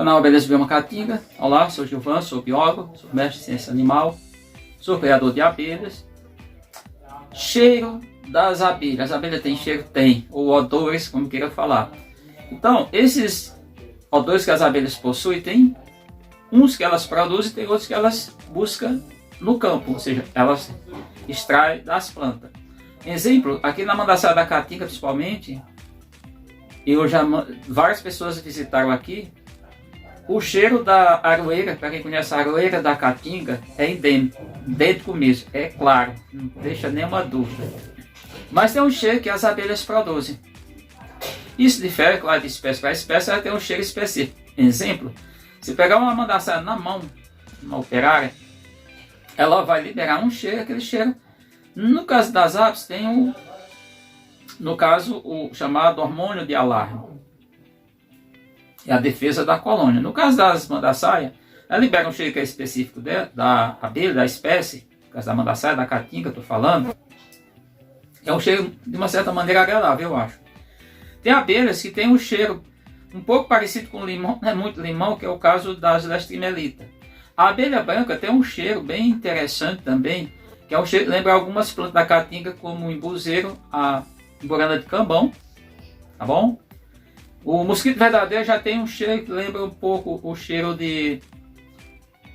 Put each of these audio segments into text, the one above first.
Canal Beleza Bioma Caatinga. Olá, sou Gilvan, sou biólogo, sou mestre em ciência animal, sou criador de abelhas. Cheiro das abelhas. As abelhas têm cheiro? Tem, ou odores, como queira falar. Então, esses odores que as abelhas possuem, tem uns que elas produzem e tem outros que elas buscam no campo, ou seja, elas extraem das plantas. Exemplo, aqui na Mandaçaia da Caatinga principalmente, várias pessoas visitaram aqui. O cheiro da aroeira, para quem conhece a aroeira da Caatinga, é idêntico mesmo, é claro, não deixa nenhuma dúvida. Mas tem um cheiro que as abelhas produzem. Isso difere, claro, de espécie para espécie, ela tem um cheiro específico. Exemplo, se pegar uma mandaçaia na mão, uma operária, ela vai liberar um cheiro, aquele cheiro. No caso das aves, tem o chamado hormônio de alarme. É a defesa da colônia. No caso das mandaçaia, ela libera um cheiro que é específico da abelha, da espécie. No caso da mandaçaia, da caatinga, estou falando. É um cheiro, de uma certa maneira, agradável, eu acho. Tem abelhas que têm um cheiro um pouco parecido com limão, não é muito limão, que é o caso das Lestrimelitas. A abelha branca tem um cheiro bem interessante também, que é um cheiro, lembra algumas plantas da caatinga, como o embuzeiro, a emborana de cambão, tá bom? O mosquito verdadeiro já tem um cheiro que lembra um pouco o cheiro de...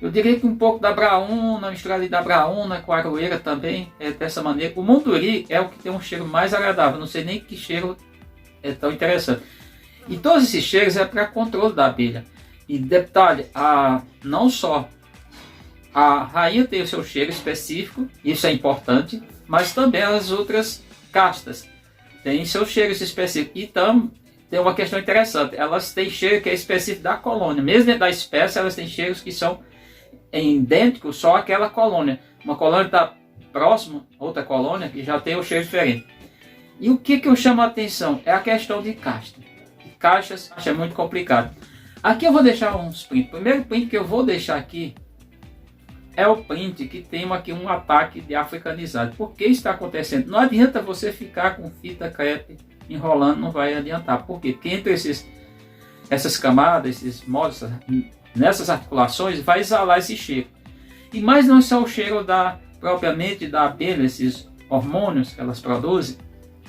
Eu diria que um pouco da braúna, misturado da braúna com a aroeira também, é dessa maneira. O monturi é o que tem um cheiro mais agradável, não sei nem que cheiro é tão interessante. E todos esses cheiros é para controle da abelha. E detalhe, não só a rainha tem o seu cheiro específico, isso é importante, mas também as outras castas têm seus cheiros específicos. Então, tem uma questão interessante, elas têm cheiro que é específico da colônia. Mesmo dentro da espécie, elas têm cheiros que são idênticos só àquela colônia. Uma colônia está próximo a outra colônia que já tem o cheiro diferente. E o que eu chamo a atenção é a questão de casta. Caixas é muito complicado. Aqui eu vou deixar uns prints. O primeiro print que eu vou deixar aqui é o print que tem aqui um ataque de africanizado. Por que está acontecendo? Não adianta você ficar com fita crepe enrolando, não vai adiantar. Por quê? Porque entre essas camadas, esses modos, nessas articulações, vai exalar esse cheiro. E mais não só o cheiro propriamente da abelha, esses hormônios que elas produzem,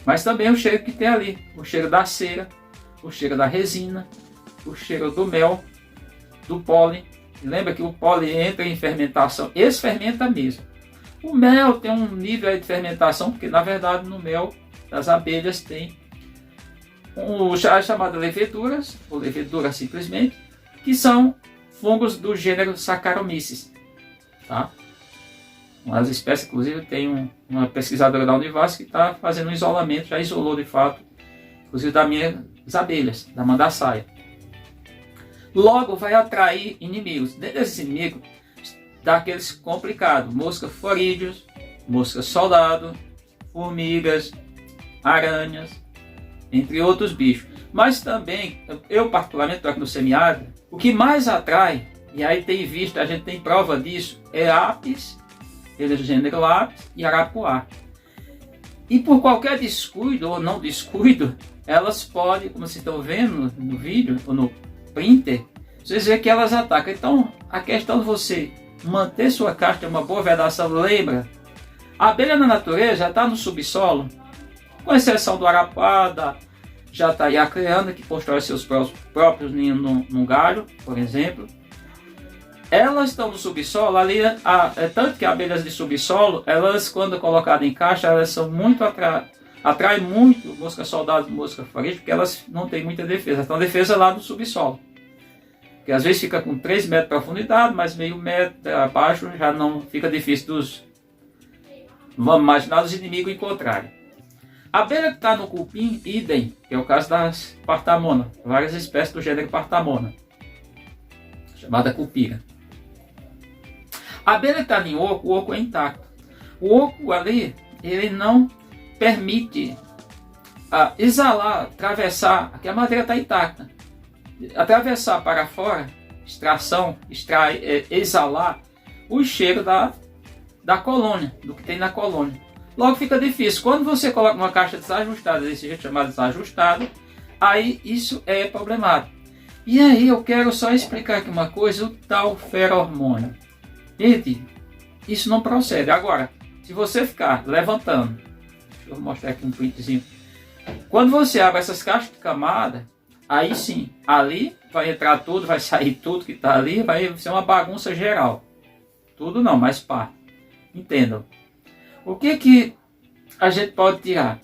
mas também o cheiro que tem ali, o cheiro da cera, o cheiro da resina, o cheiro do mel, do pólen. Lembra que o pólen entra em fermentação, esse fermenta mesmo. O mel tem um nível de fermentação, porque na verdade no mel das abelhas tem as chamadas leveduras, ou levedura simplesmente, que são fungos do gênero Saccharomyces. Tá? Uma das espécies, inclusive, tem uma pesquisadora da Univasf que está fazendo um isolamento, já isolou de fato, inclusive das minhas abelhas, da mandaçaia. Logo vai atrair inimigos. Dentro desses inimigos, daqueles complicados, mosca forídeos, mosca soldado, formigas, aranhas, entre outros bichos. Mas também, eu particularmente estou aqui no semiárido, o que mais atrai, e aí tem visto, a gente tem prova disso, é apis, ele é do gênero apis, e arapuá. E por qualquer descuido ou não descuido, elas podem, como vocês estão vendo no vídeo, ou no printer, vocês veem que elas atacam. Então, a questão de você manter sua caixa em uma boa vedação, lembra, a abelha na natureza já está no subsolo, com exceção do arapuá, da jataiacreana, que constrói seus próprios ninhos num galho, por exemplo. Elas estão no subsolo, ali, tanto que abelhas de subsolo, elas quando colocadas em caixa, elas são muito atraem muito mosca soldado e mosca forídea, porque elas não têm muita defesa, estão defesa lá no subsolo. Porque às vezes fica com 3 metros de profundidade, mas meio metro abaixo já não fica difícil vamos imaginar, os inimigos encontrarem. A abelha que está no cupim, idem, que é o caso das Partamona, várias espécies do gênero Partamona, chamada cupira. A abelha que está em oco, o oco é intacto. O oco ali, ele não permite exalar, atravessar, aqui a madeira está intacta. Atravessar para fora, extração, exalar o cheiro da colônia, do que tem na colônia. Logo fica difícil. Quando você coloca uma caixa desajustada, desse jeito chamado desajustado, aí isso é problemático. E aí eu quero só explicar aqui uma coisa, o tal feromônio. Gente, isso não procede. Agora, se você ficar levantando, deixa eu mostrar aqui um printzinho. Quando você abre essas caixas de camada, aí sim, ali vai entrar tudo, vai sair tudo que está ali, vai ser uma bagunça geral. Tudo não, mas parte. Entendam. O que a gente pode tirar?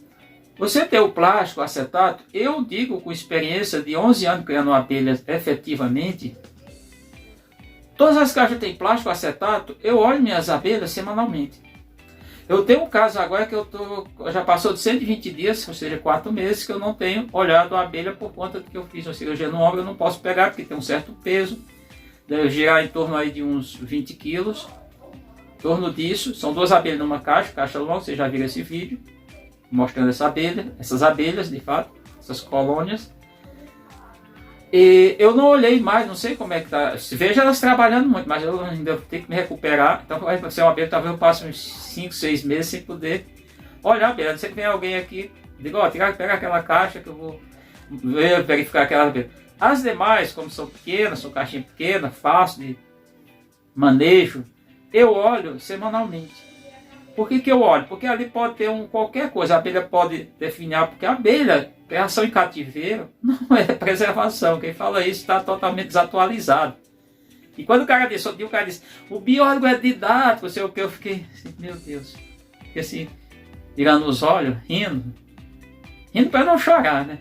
Você tem o plástico, o acetato, eu digo com experiência de 11 anos criando abelhas efetivamente, todas as caixas têm plástico, acetato, eu olho minhas abelhas semanalmente. Eu tenho um caso agora que já passou de 120 dias, ou seja, 4 meses, que eu não tenho olhado a abelha por conta de que eu fiz uma cirurgia no ombro, eu não posso pegar porque tem um certo peso, deve girar em torno aí de uns 20 quilos, em torno disso, são 2 abelhas numa caixa longa, você já viu esse vídeo, mostrando essas abelhas, de fato, essas colônias. E eu não olhei mais, não sei como é que tá. Veja elas trabalhando muito, mas eu ainda tenho que me recuperar. Então vai ser uma abelha, talvez eu passe uns 5, 6 meses sem poder olhar a abelha. Não sei que vem alguém aqui, digo, ó, pegar aquela caixa que eu vou verificar aquela abelha. As demais, como são pequenas, são caixinhas pequenas, fácil de manejo, eu olho semanalmente. Por que eu olho? Porque ali pode ter qualquer coisa, a abelha pode definhar, porque a abelha, criação em cativeiro, não é preservação. Quem fala isso está totalmente desatualizado. E quando o cara disse, o biólogo é didático, sei o que, eu fiquei assim, meu Deus. Fiquei assim, tirando os olhos, rindo para não chorar, né?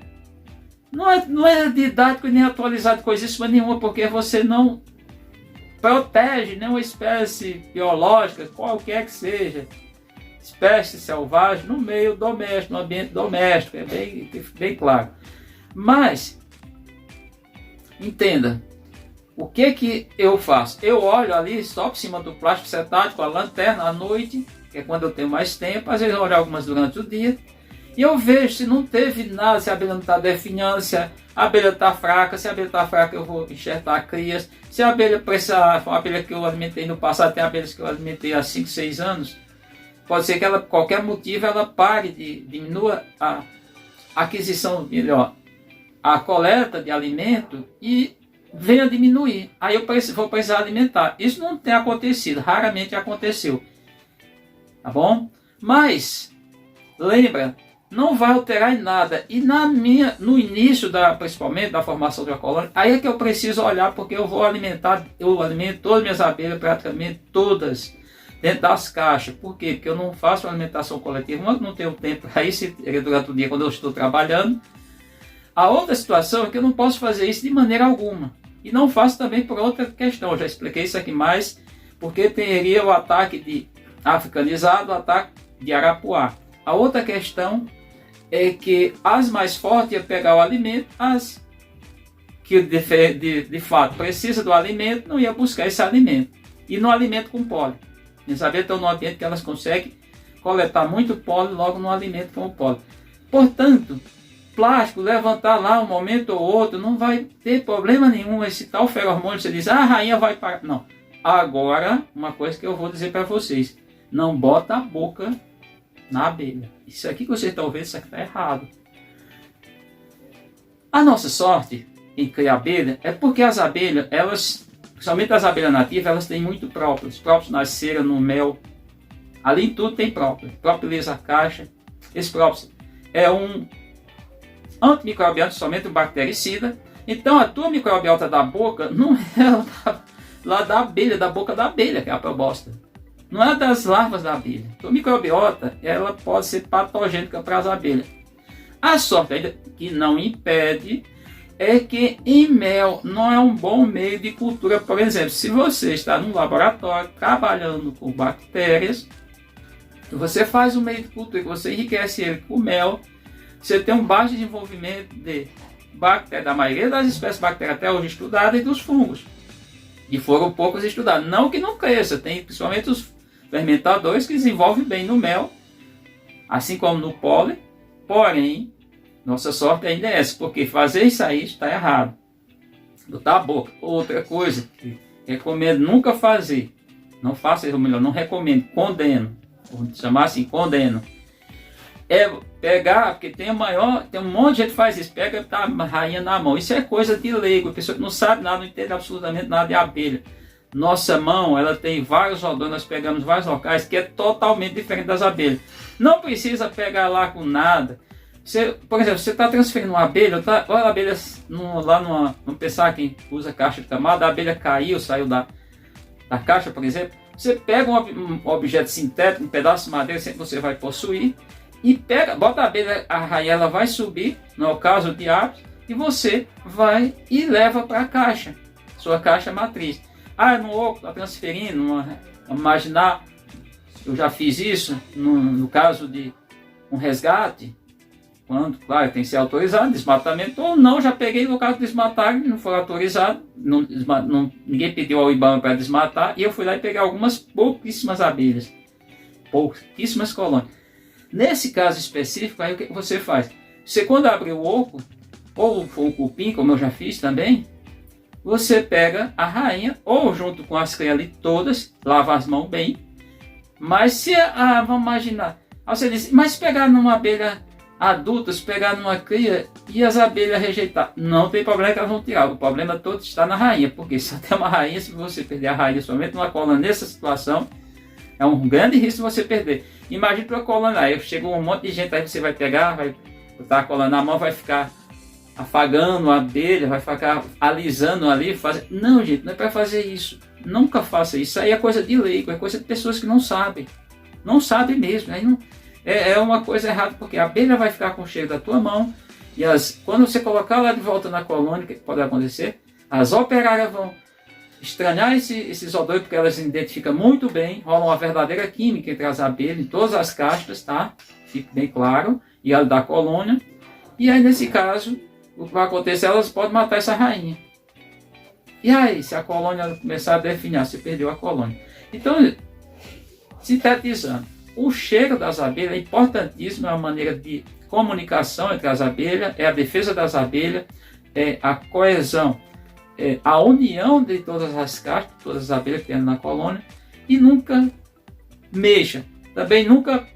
Não é didático nem atualizado coisíssima nenhuma, porque você não protege nenhuma espécie biológica, qualquer que seja, espécie selvagem, no meio doméstico, no ambiente doméstico, é bem claro. Mas, entenda, o que eu faço? Eu olho ali só por cima do plástico acetato com a lanterna à noite, que é quando eu tenho mais tempo, às vezes eu olho algumas durante o dia, e eu vejo se não teve nada, se a abelha não está definhando, se a abelha está fraca, se a abelha está fraca eu vou enxertar crias, se a abelha precisar, foi uma abelha que eu alimentei no passado, tem abelhas que eu alimentei há 5, 6 anos, pode ser que ela, por qualquer motivo, ela pare diminua a aquisição, melhor, a coleta de alimento e venha a diminuir. Aí eu vou precisar alimentar. Isso não tem acontecido, raramente aconteceu. Tá bom? Mas, lembra, não vai alterar em nada. E no início, principalmente da formação de uma colônia, aí é que eu preciso olhar, porque eu alimento todas as minhas abelhas, praticamente todas, dentro das caixas. Por quê? Porque eu não faço alimentação coletiva, não tenho tempo para isso durante o dia quando eu estou trabalhando. A outra situação é que eu não posso fazer isso de maneira alguma. E não faço também por outra questão. Eu já expliquei isso aqui mais, porque teria o ataque de africanizado, o ataque de arapuá. A outra questão é que as mais fortes iam pegar o alimento, as que de fato precisam do alimento não iam buscar esse alimento. E no alimento com pólen. Minhas abelhas estão num ambiente que elas conseguem coletar muito pólen logo no alimento com o pólen. Portanto, plástico, levantar lá um momento ou outro, não vai ter problema nenhum. Esse tal feromônio, você diz, a rainha vai parar. Não. Agora, uma coisa que eu vou dizer para vocês, não bota a boca na abelha. Isso aqui que vocês estão vendo, isso aqui está errado. A nossa sorte em criar abelha é porque as abelhas, elas, principalmente as abelhas nativas, elas têm muito própolis. Própolis na cera, no mel. Ali em tudo tem própolis. Própolis a caixa. Esse própolis é um antimicrobiano, somente um bactericida. Então a tua microbiota da boca não é lá da abelha, da boca da abelha, que é a proposta. Não é das larvas da abelha. A tua microbiota, ela pode ser patogênica para as abelhas. A sorte ainda que não impede é que em mel não é um bom meio de cultura. Por exemplo, se você está num laboratório trabalhando com bactérias, você faz um meio de cultura que você enriquece ele com mel, você tem um baixo desenvolvimento de bactérias, da maioria das espécies bactérias até hoje estudadas, e dos fungos. E foram poucos estudados. Não que não cresça, tem principalmente os fermentadores que desenvolvem bem no mel, assim como no pólen. Porém, nossa sorte ainda é essa, porque fazer isso aí está errado. Botar a boca. Outra coisa que recomendo nunca fazer, não faça, ou melhor, não recomendo, condeno. Vou chamar assim, condeno. é pegar, porque tem um monte de gente que faz isso, pega a rainha na mão. Isso é coisa de leigo, a pessoa que não sabe nada, não entende absolutamente nada de abelha. Nossa mão, ela tem vários odores, nós pegamos vários locais que é totalmente diferente das abelhas. Não precisa pegar lá com nada. Você, por exemplo, você está transferindo uma abelha, olha a abelha não pensar quem usa caixa de camada, a abelha caiu, saiu da caixa, por exemplo. Você pega um objeto sintético, um pedaço de madeira, sempre você vai possuir, e bota a abelha, a rainha, ela vai subir, no caso de aves, e você vai e leva para a caixa, sua caixa matriz. No oco, está transferindo, vamos imaginar, eu já fiz isso, no caso de um resgate, quando, claro, tem que ser autorizado, desmatamento, ou não, já peguei no caso de desmatar, não foi autorizado, ninguém pediu ao IBAMA para desmatar, e eu fui lá e peguei algumas pouquíssimas abelhas, pouquíssimas colônias. Nesse caso específico, aí o que você faz? Você quando abre o oco, ou o cupim, como eu já fiz também, você pega a rainha, ou junto com as crias ali todas, lava as mãos bem, mas se, vamos imaginar, você diz, mas se pegar numa abelha adulta, se pegar numa cria e as abelhas rejeitar, não tem problema que elas vão tirar, o problema todo está na rainha, porque só tem uma rainha, se você perder a rainha somente numa colônia nessa situação, é um grande risco você perder. Imagina para a colônia, aí chega um monte de gente, aí você vai pegar, vai botar a colônia na mão, vai ficar afagando a abelha, vai ficar alisando ali, não, gente, não é para fazer isso, nunca faça isso, aí é coisa de leigo, é coisa de pessoas que não sabem mesmo, aí não, é uma coisa errada, porque a abelha vai ficar com o cheiro da tua mão, e quando você colocar ela de volta na colônia, o que pode acontecer? As operárias vão estranhar esses odores, porque elas se identificam muito bem, rola uma verdadeira química entre as abelhas, em todas as castas, tá? Fique bem claro, e a da colônia, e aí nesse caso, o que vai acontecer, elas podem matar essa rainha. E aí, se a colônia começar a definhar, você perdeu a colônia. Então, sintetizando, o cheiro das abelhas é importantíssimo, é uma maneira de comunicação entre as abelhas, é a defesa das abelhas, é a coesão, é a união de todas as castas, todas as abelhas que tem na colônia, e nunca mexa. Também nunca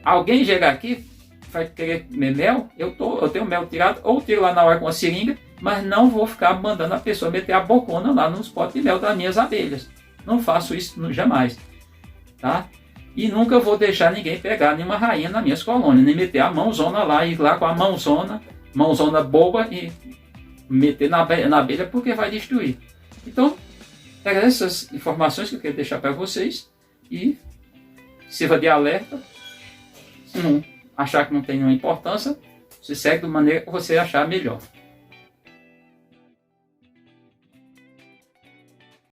alguém chega aqui, vai querer comer mel, eu tenho mel tirado, ou tiro lá na hora com a seringa, mas não vou ficar mandando a pessoa meter a bocona lá nos potes de mel das minhas abelhas. Não faço isso jamais. Tá? E nunca vou deixar ninguém pegar nenhuma rainha nas minhas colônias, nem meter a mãozona lá, ir lá com a mãozona boba e meter na abelha, porque vai destruir. Então, eram essas informações que eu queria deixar para vocês e sirva de alerta. Se não achar que não tem nenhuma importância, você segue da maneira que você achar melhor.